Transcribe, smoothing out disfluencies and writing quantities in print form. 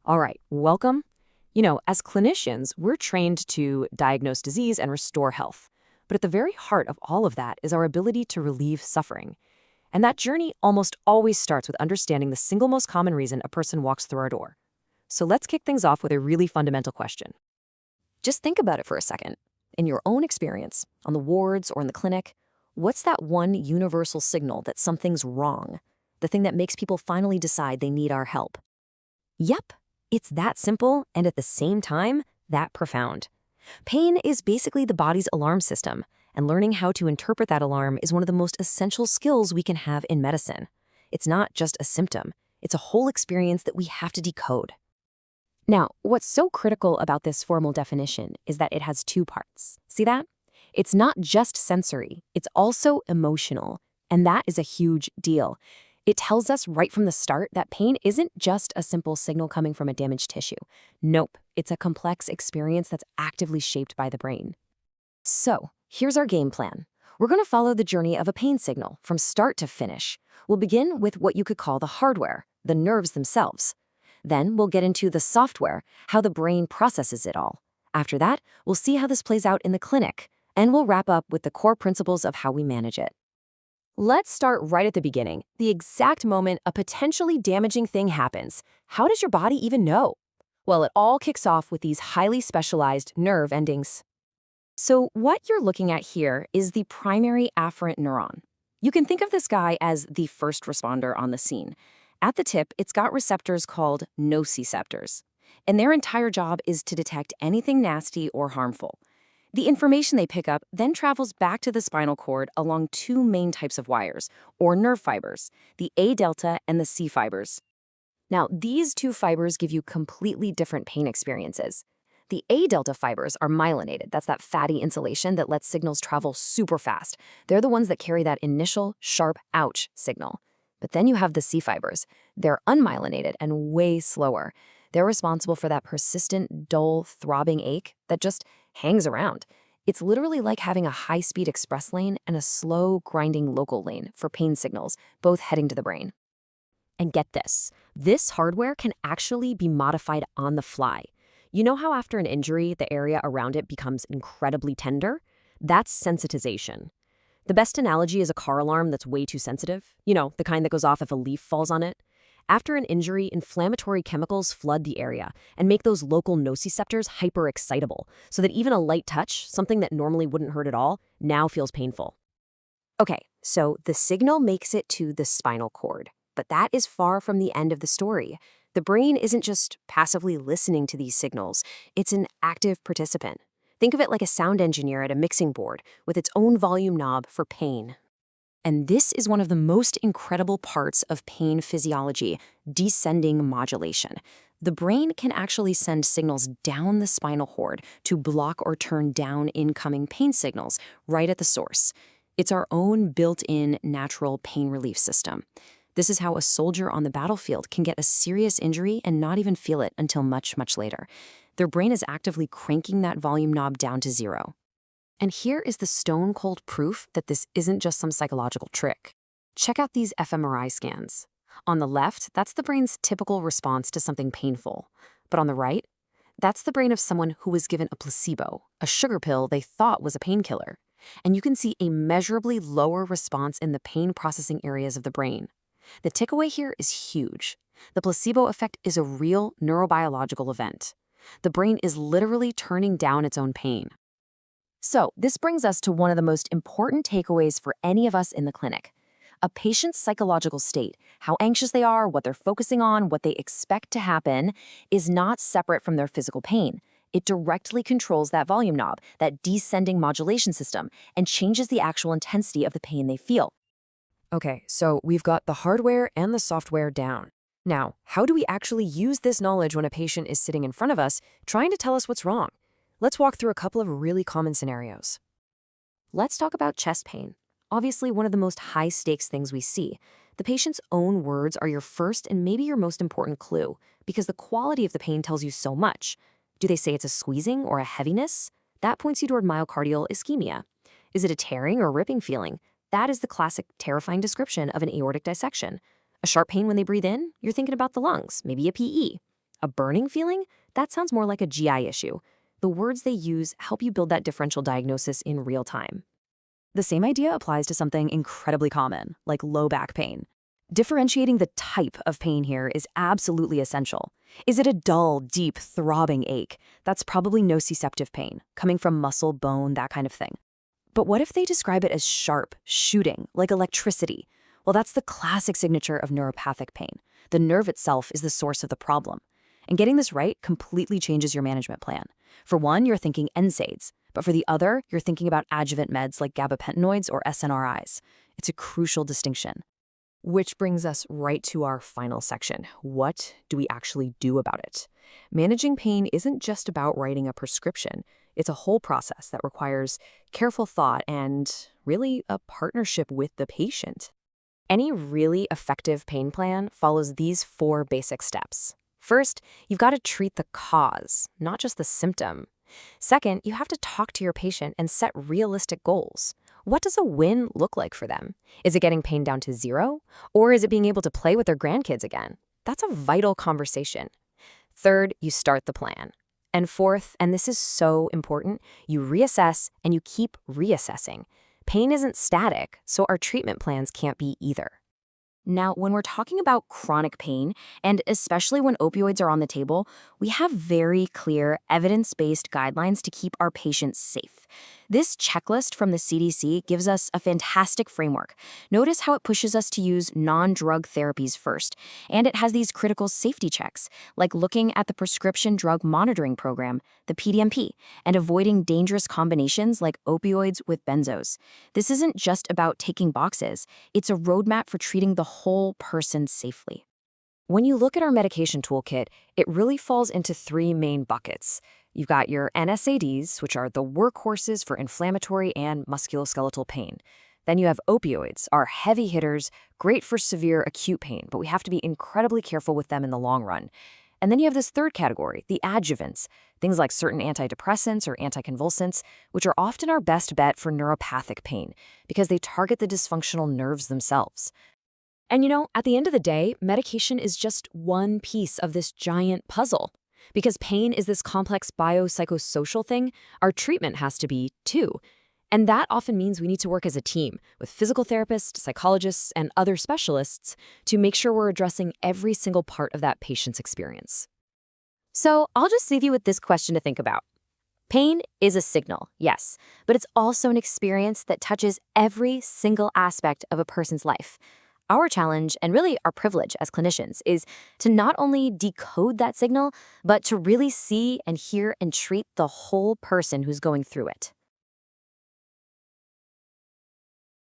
All right, welcome. As clinicians, we're trained to diagnose disease and restore health. But at the very heart of all of that is our ability to relieve suffering. And that journey almost always starts with understanding the single most common reason a person walks through our door. So let's kick things off with a really fundamental question. Just think about it for a second. In your own experience, on the wards or in the clinic, what's that one universal signal that something's wrong? The thing that makes people finally decide they need our help? Yep, it's that simple and at the same time, that profound. Pain is basically the body's alarm system, and learning how to interpret that alarm is one of the most essential skills we can have in medicine. It's not just a symptom, it's a whole experience that we have to decode. Now, what's so critical about this formal definition is that it has two parts. See that? It's not just sensory, it's also emotional, and that is a huge deal. It tells us right from the start that pain isn't just a simple signal coming from a damaged tissue. Nope, it's a complex experience that's actively shaped by the brain. So, here's our game plan. We're going to follow the journey of a pain signal from start to finish. We'll begin with what you could call the hardware, the nerves themselves. Then we'll get into the software, how the brain processes it all. After that, we'll see how this plays out in the clinic, and we'll wrap up with the core principles of how we manage it. Let's start right at the beginning, the exact moment a potentially damaging thing happens. How does your body even know? Well, it all kicks off with these highly specialized nerve endings. So what you're looking at here is the primary afferent neuron. You can think of this guy as the first responder on the scene. At the tip, it's got receptors called nociceptors, and their entire job is to detect anything nasty or harmful. The information they pick up then travels back to the spinal cord along two main types of wires, or nerve fibers, the A delta and the C fibers. Now, these two fibers give you completely different pain experiences. The A delta fibers are myelinated. That's that fatty insulation that lets signals travel super fast. They're the ones that carry that initial, sharp ouch signal. But then you have the C fibers. They're unmyelinated and way slower. They're responsible for that persistent, dull, throbbing ache that just hangs around. It's literally like having a high-speed express lane and a slow, grinding local lane for pain signals, both heading to the brain. And get this hardware can actually be modified on the fly. You know how after an injury, the area around it becomes incredibly tender? That's sensitization. The best analogy is a car alarm that's way too sensitive. The kind that goes off if a leaf falls on it. After an injury, inflammatory chemicals flood the area and make those local nociceptors hyper-excitable, so that even a light touch, something that normally wouldn't hurt at all, now feels painful. Okay, so the signal makes it to the spinal cord, but that is far from the end of the story. The brain isn't just passively listening to these signals, it's an active participant. Think of it like a sound engineer at a mixing board with its own volume knob for pain. And this is one of the most incredible parts of pain physiology, descending modulation. The brain can actually send signals down the spinal cord to block or turn down incoming pain signals right at the source. It's our own built-in natural pain relief system. This is how a soldier on the battlefield can get a serious injury and not even feel it until much, much later. Their brain is actively cranking that volume knob down to zero. And here is the stone-cold proof that this isn't just some psychological trick. Check out these fMRI scans. On the left, that's the brain's typical response to something painful. But on the right, that's the brain of someone who was given a placebo, a sugar pill they thought was a painkiller. And you can see a measurably lower response in the pain-processing areas of the brain. The takeaway here is huge. The placebo effect is a real neurobiological event. The brain is literally turning down its own pain. So, this brings us to one of the most important takeaways for any of us in the clinic. A patient's psychological state, how anxious they are, what they're focusing on, what they expect to happen, is not separate from their physical pain. It directly controls that volume knob, that descending modulation system, and changes the actual intensity of the pain they feel. Okay, so we've got the hardware and the software down. Now, how do we actually use this knowledge when a patient is sitting in front of us, trying to tell us what's wrong? Let's walk through a couple of really common scenarios. Let's talk about chest pain. Obviously, one of the most high-stakes things we see. The patient's own words are your first and maybe your most important clue, because the quality of the pain tells you so much. Do they say it's a squeezing or a heaviness? That points you toward myocardial ischemia. Is it a tearing or ripping feeling? That is the classic terrifying description of an aortic dissection. A sharp pain when they breathe in? You're thinking about the lungs, maybe a PE. A burning feeling? That sounds more like a GI issue. The words they use help you build that differential diagnosis in real time. The same idea applies to something incredibly common, like low back pain. Differentiating the type of pain here is absolutely essential. Is it a dull, deep, throbbing ache? That's probably nociceptive pain, coming from muscle, bone, that kind of thing. But what if they describe it as sharp, shooting, like electricity? Well, that's the classic signature of neuropathic pain. The nerve itself is the source of the problem. And getting this right completely changes your management plan. For one, you're thinking NSAIDs, but for the other, you're thinking about adjuvant meds like gabapentinoids or SNRIs. It's a crucial distinction. Which brings us right to our final section. What do we actually do about it? Managing pain isn't just about writing a prescription. It's a whole process that requires careful thought and, really, a partnership with the patient. Any really effective pain plan follows these 4 basic steps. First, you've got to treat the cause, not just the symptom. Second, you have to talk to your patient and set realistic goals. What does a win look like for them? Is it getting pain down to 0? Or is it being able to play with their grandkids again? That's a vital conversation. Third, you start the plan. And fourth, and this is so important, you reassess and you keep reassessing. Pain isn't static, so our treatment plans can't be either. Now, when we're talking about chronic pain, and especially when opioids are on the table, we have very clear, evidence-based guidelines to keep our patients safe. This checklist from the CDC gives us a fantastic framework. Notice how it pushes us to use non-drug therapies first, and it has these critical safety checks, like looking at the Prescription Drug Monitoring Program, the PDMP, and avoiding dangerous combinations like opioids with benzos. This isn't just about ticking boxes. It's a roadmap for treating the whole person safely. When you look at our medication toolkit, it really falls into 3 main buckets. You've got your NSAIDs, which are the workhorses for inflammatory and musculoskeletal pain. Then you have opioids, our heavy hitters, great for severe acute pain, but we have to be incredibly careful with them in the long run. And then you have this third category, the adjuvants, things like certain antidepressants or anticonvulsants, which are often our best bet for neuropathic pain because they target the dysfunctional nerves themselves. And at the end of the day, medication is just one piece of this giant puzzle. Because pain is this complex biopsychosocial thing, our treatment has to be too. And that often means we need to work as a team with physical therapists, psychologists, and other specialists to make sure we're addressing every single part of that patient's experience. So I'll just leave you with this question to think about. Pain is a signal, yes, but it's also an experience that touches every single aspect of a person's life. Our challenge, and really our privilege as clinicians, is to not only decode that signal, but to really see and hear and treat the whole person who's going through it.